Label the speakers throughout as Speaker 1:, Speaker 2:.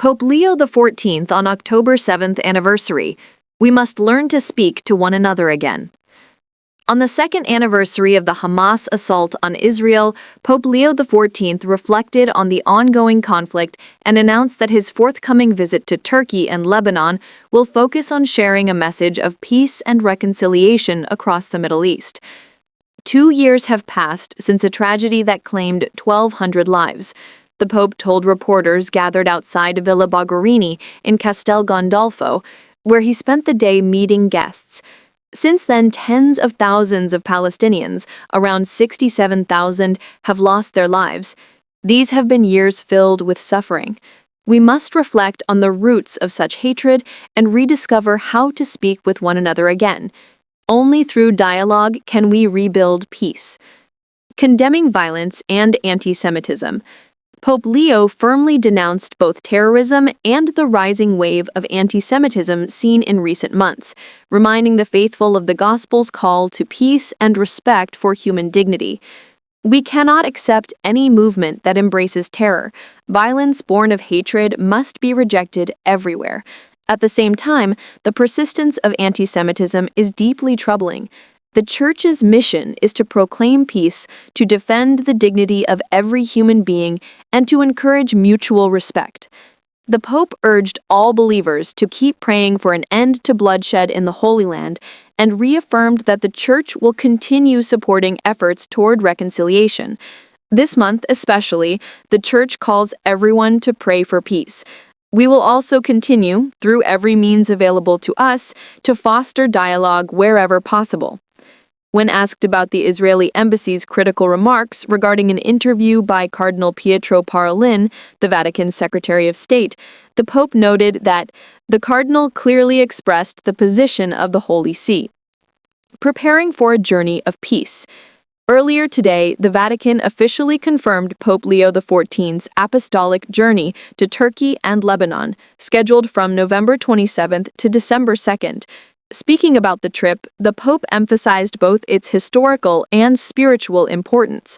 Speaker 1: Pope Leo XIV on October 7th anniversary. We must learn to speak to one another again. On the second anniversary of the Hamas assault on Israel, Pope Leo XIV reflected on the ongoing conflict and announced that his forthcoming visit to Turkey and Lebanon will focus on sharing a message of peace and reconciliation across the Middle East. 2 years have passed since a tragedy that claimed 1,200 lives. The Pope told reporters gathered outside Villa Bogarini in Castel Gandolfo, where he spent the day meeting guests. Since then, tens of thousands of Palestinians, around 67,000, have lost their lives. These have been years filled with suffering. We must reflect on the roots of such hatred and rediscover how to speak with one another again. Only through dialogue can we rebuild peace. Condemning violence and antisemitism. Pope Leo firmly denounced both terrorism and the rising wave of antisemitism seen in recent months, reminding the faithful of the Gospel's call to peace and respect for human dignity. We cannot accept any movement that embraces terror. Violence born of hatred must be rejected everywhere. At the same time, the persistence of antisemitism is deeply troubling. The Church's mission is to proclaim peace, to defend the dignity of every human being, and to encourage mutual respect. The Pope urged all believers to keep praying for an end to bloodshed in the Holy Land and reaffirmed that the Church will continue supporting efforts toward reconciliation. This month especially, the Church calls everyone to pray for peace. We will also continue, through every means available to us, to foster dialogue wherever possible. When asked about the Israeli embassy's critical remarks regarding an interview by Cardinal Pietro Parolin, the Vatican Secretary of State, the Pope noted that the Cardinal clearly expressed the position of the Holy See. Preparing for a journey of peace. Earlier today, the Vatican officially confirmed Pope Leo XIV's apostolic journey to Turkey and Lebanon, scheduled from November 27th to December 2nd. Speaking about the trip, the Pope emphasized both its historical and spiritual importance.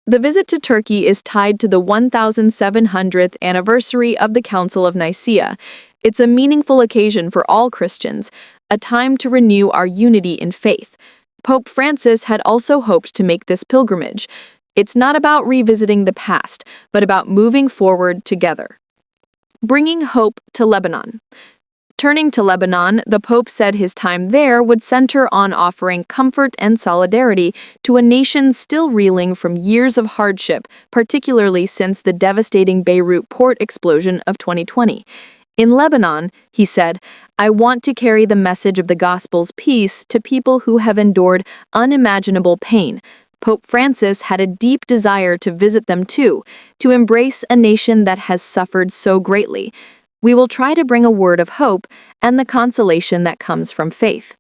Speaker 1: The visit to Turkey is tied to the 1700th anniversary of the Council of Nicaea. It's a meaningful occasion for all Christians, a time to renew our unity in faith. Pope Francis had also hoped to make this pilgrimage. It's not about revisiting the past, but about moving forward together. Bringing hope to Lebanon. Turning to Lebanon, the Pope said his time there would center on offering comfort and solidarity to a nation still reeling from years of hardship, particularly since the devastating Beirut port explosion of 2020. In Lebanon, he said, "I want to carry the message of the Gospel's peace to people who have endured unimaginable pain." Pope Francis had a deep desire to visit them too, to embrace a nation that has suffered so greatly. We will try to bring a word of hope and the consolation that comes from faith.